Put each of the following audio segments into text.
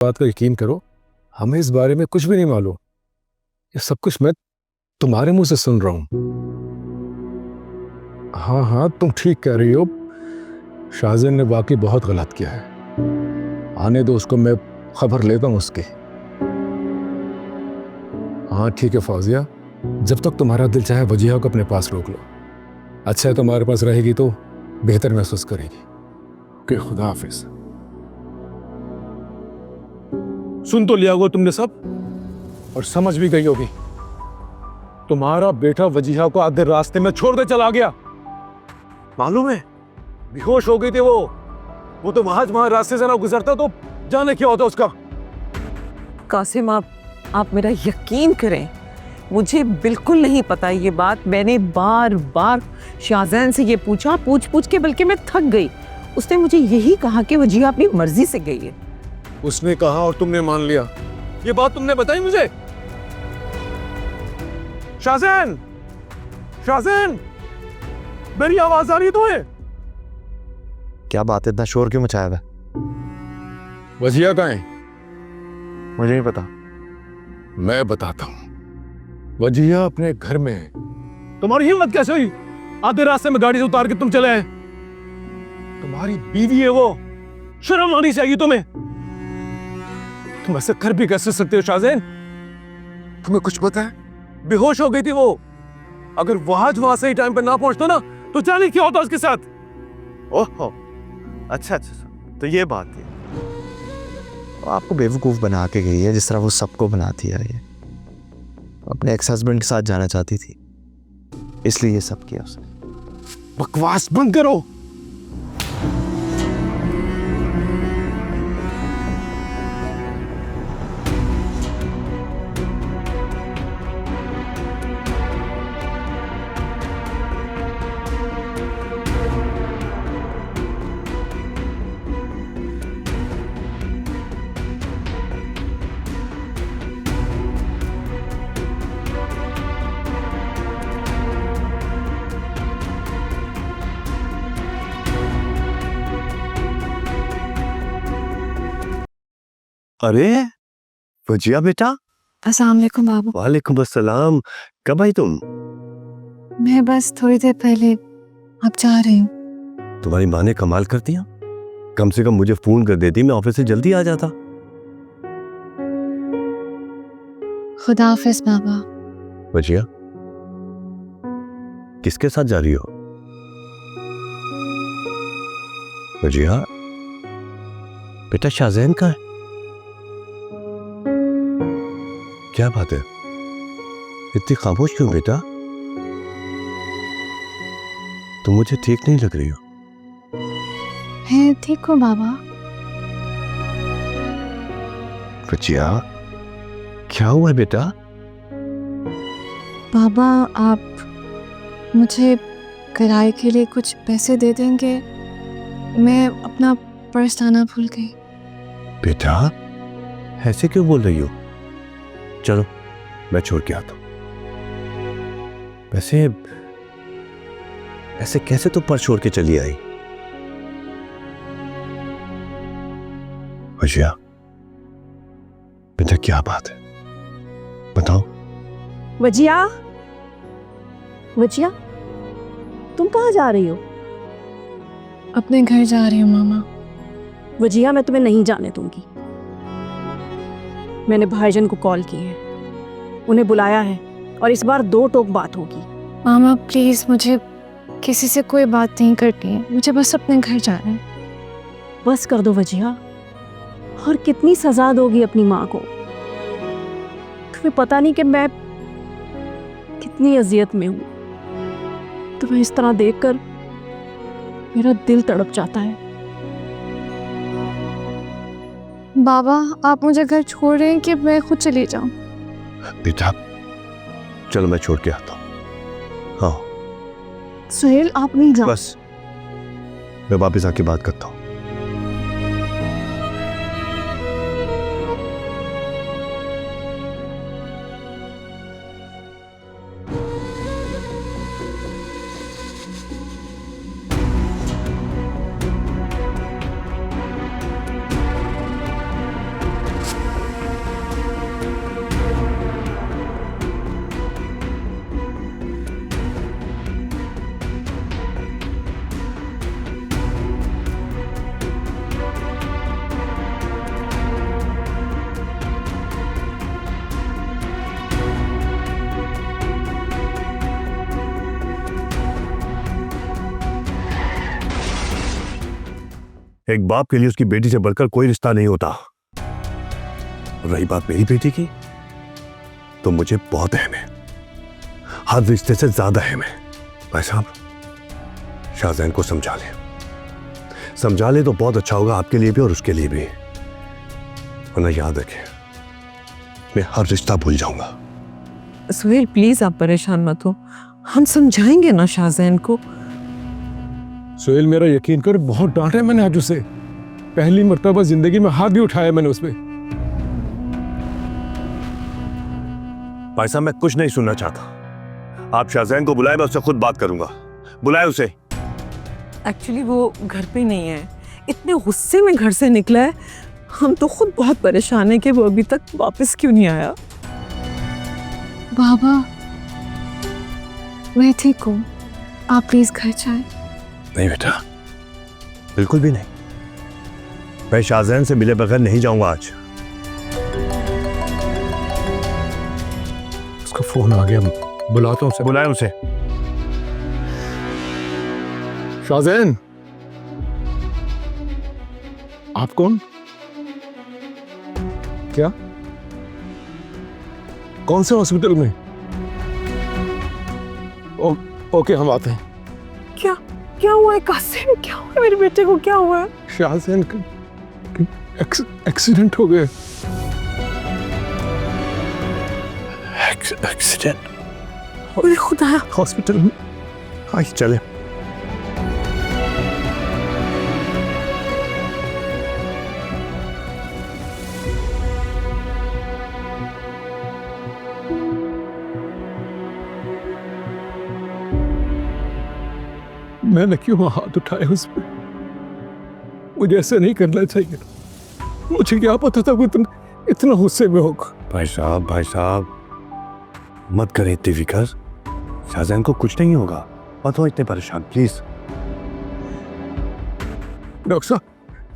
बात का यकीन करो, हमें इस बारे में कुछ भी नहीं मालूम। ये सब कुछ मैं तुम्हारे मुंह से सुन रहा हूं। हाँ हाँ, तुम ठीक कह रही हो। शाहजैन ने वाकई बहुत गलत किया है। आने दो उसको, मैं खबर लेता हूं उसकी। हाँ ठीक है फौजिया, जब तक तुम्हारा दिल चाहे वजीहा को अपने पास रोक लो। अच्छा है, तुम्हारे पास रहेगी तो बेहतर महसूस करेगी। कि खुदा हाफिज। सुन तो लिया होगा तुमने सब, और समझ भी गई होगी। तुम्हारा बेटा वजीहा को आधे रास्ते में छोड़ दे चला गया। मालूम है, बेहोश हो गई थी वो तो महज वहां रास्ते से ना गुजरता तो जाने क्या होता उसका। कासिम, आप मेरा यकीन करें, मुझे बिल्कुल नहीं पता ये बात। मैंने बार बार शाहजैन से ये पूछा, पूछ पूछ के बल्कि मैं थक गई। उसने मुझे यही कहा कि वजीहा अपनी मर्जी से गई है। उसने कहा और तुमने मान लिया। ये बात तुमने बताई मुझे? शाहजैन, शाहजैन, मेरी आवाज आ रही है तुम्हें? क्या बात है, इतना शोर क्यों मचाया हुआ है? वजीहा कहाँ है? मुझे नहीं पता। मैं बताता हूं। वजीहा अपने घर में है। तुम्हारी हिम्मत कैसे हुई आधे रास्ते में गाड़ी से उतार के तुम चले आए? तुम्हारी बीवी है वो, शर्म आनी चाहिए तुम्हें। तुम ऐसे कर भी कैसे सकते हो शाहजैन? तुम्हें कुछ पता है? बेहोश हो गई थी वो। अगर वहां सही टाइम पे ना पहुंचता ना तो जाने क्या होता उसके साथ। ओहो, अच्छा अच्छा, तो ये बात है। वो आपको बेवकूफ़ बना के गई है, जिस तरह वो सबको बनाती है। ये अपने एक्स हस्बैंड के साथ जाना चाहती थी, इसलिए ये सब किया उसने। बकवास बंद करो। अरे वजिया बेटा। अस्सलाम वालेकुम बाबू। वालेकुम अस्सलाम। कब आई तुम? मैं बस थोड़ी देर पहले। अब जा रही हूँ। तुम्हारी माँ ने कमाल कर दिया। कम से कम मुझे फोन कर देती, मैं ऑफिस से जल्दी आ जाता। खुदा हाफिज बाबा। वजिया, किसके साथ जा रही हो? वजिया बेटा, शाहजैन कहाँ है? क्या बात है, इतनी खामोश क्यों बेटा? तुम मुझे ठीक नहीं लग रही हो। मैं ठीक हूँ बाबा। बच्चिया, क्या हुआ है बेटा? बाबा, आप मुझे किराए के लिए कुछ पैसे दे देंगे? मैं अपना पर्स लाना भूल गई। बेटा, ऐसे क्यों बोल रही हो? चलो मैं छोड़ के आता हूं। वैसे ऐसे कैसे तुम पर्स छोड़ के चली आई? वजिया बेटा, क्या बात है, बताओ। वजिया, वजिया, तुम कहाँ जा रही हो? अपने घर जा रही हूँ मामा। वजिया, मैं तुम्हें नहीं जाने दूंगी। मैंने भाईजान को कॉल की है, उन्हें बुलाया है, और इस बार दो टोक बात होगी। मामा प्लीज, मुझे किसी से कोई बात नहीं करनी है। मुझे बस अपने घर जाना है। बस कर दो वजिया, और कितनी सजा दोगी अपनी माँ को? तुम्हें पता नहीं कि मैं कितनी अजियत में हूँ। तुम्हें इस तरह देखकर मेरा दिल तड़प जाता है। बाबा, आप मुझे घर छोड़ रहे हैं कि मैं खुद चली जाऊं? बेटा चलो, मैं छोड़ के आता हूं। हाँ सुहेल, आप नहीं जाओ। बस, मैं वापस आके बात करता हूं। एक बाप के लिए उसकी बेटी से बढ़कर कोई रिश्ता नहीं होता। रही बात मेरी बेटी की, तो मुझे बहुत अहम है, हर रिश्ते से ज्यादा अहम है। भाई साहब, शाहजैन को समझा ले तो बहुत अच्छा होगा, आपके लिए भी और उसके लिए भी। वरना याद रखें, मैं हर रिश्ता भूल जाऊंगा। सुहेल प्लीज आप परेशान मत हो, हम समझाएंगे ना शाहजैन को। सुहेल मेरा यकीन कर, बहुत डांटा है मैंने आज उसे। पहली मर्तबा जिंदगी में हाथ भी उठाया मैंने उस पे। भाई साहब, मैं कुछ नहीं सुनना चाहता। आप शाहजैन को बुलाए, मैं उससे खुद बात करूंगा। बुलाए उसे। एक्चुअली वो घर पे नहीं है, इतने गुस्से में घर से निकला है। हम तो खुद बहुत परेशान हैं कि वो अभी तक वापस क्यों नहीं आया। बाबा, मैं ठीक हूँ, आप प्लीज घर जाएं। नहीं बेटा, बिल्कुल भी नहीं। मैं शाहजैन से मिले बगैर नहीं जाऊंगा आज। उसका फोन आ गया, बुलाता हूँ उसे। बुलाए उसे। शाहजैन, आप कौन? क्या? कौन से हॉस्पिटल में? ओके, हम आते हैं। क्या क्या हुआ है कासिम? क्या हुआ है मेरे बेटे को? क्या हुआ है? शाहजैन का एक्सीडेंट हो गया। एक्सीडेंट? ओए खुदाया, हॉस्पिटल में। आइए चले। मैंने क्यों हाथ उठाए उस पे? मुझे ऐसा नहीं करना चाहिए। मुझे क्या पता था वो इतना गुस्से में होगा। भाई साहब, मत करें इतनी फिक्र। शाहजैन को कुछ नहीं होगा, मत हो इतने परेशान प्लीज। डॉक्टर साहब,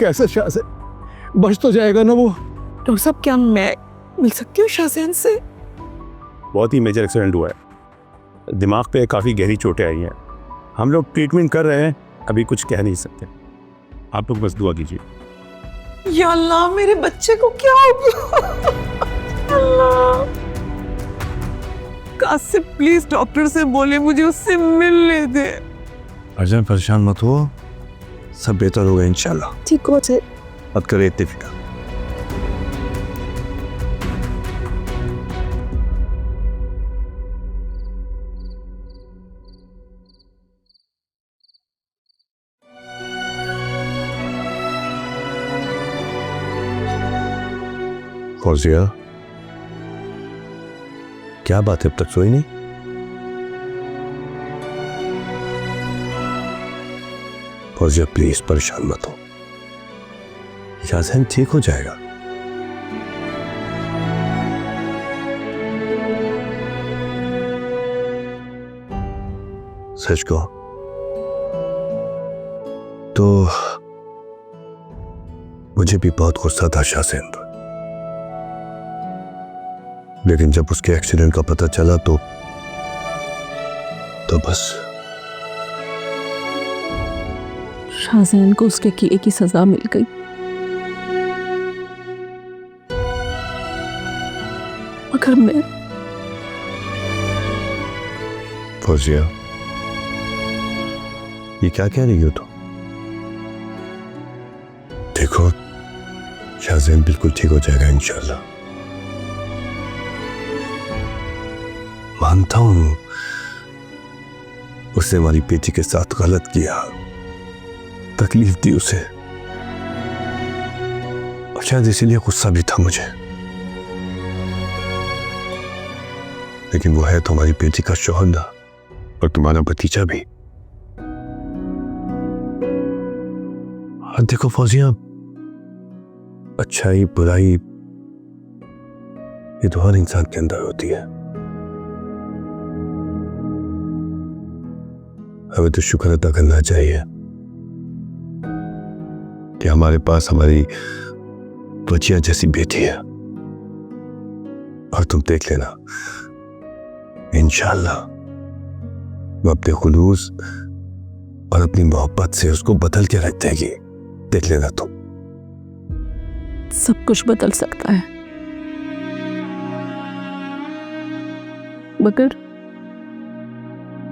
कैसे शाहजैन? बच तो जाएगा ना वो? डॉक्टर साहब, क्या मैं मिल सकती हूँ शाहजैन से? बहुत ही मेजर एक्सीडेंट हुआ है, दिमाग पे काफी गहरी चोटें आई हैं। हम लोग ट्रीटमेंट कर रहे हैं, अभी कुछ कह नहीं सकते। आप लोग बस दुआ कीजिए। या अल्लाह, मेरे बच्चे को क्या हो गया? अल्लाह, कासिम प्लीज डॉक्टर से बोले मुझे उससे मिलने दे। अर्जन परेशान मत हो, सब बेहतर होगा इंशाल्लाह। ठीक हो जाए। मत करे इतनी फिक्र। फौजिया, क्या बात है, अब तक सोई नहीं? फौजिया प्लीज परेशान मत हो, शाहजैन ठीक हो जाएगा। सच कहो तो मुझे भी बहुत गुस्सा था शाहजैन पर, लेकिन जब उसके एक्सीडेंट का पता चला तो बस शाहजैन को उसके किए की सजा मिल गई। मगर मैं फौजिया, ये क्या कह रही हो तुम? देखो, शाहजैन बिल्कुल ठीक हो जाएगा इंशाल्लाह। मानता हूं उसने हमारी बेटी के साथ गलत किया, तकलीफ दी उसे, और शायद इसीलिए गुस्सा भी था मुझे, लेकिन वो है तुम्हारी बेटी का शौहर ना, और तुम्हारा भतीजा भी। और देखो फौजिया, अच्छाई बुराई ये तो हर इंसान के अंदर होती है। हमें तो शुक्र अदा करना चाहिए कि हमारे पास हमारी बचिया जैसी बेटी है। और तुम देख लेना, इंशाल्लाह वो अपने खुलूस और अपनी मोहब्बत से उसको बदल के रख देगी, देख लेना तुम। सब कुछ बदल सकता है, मगर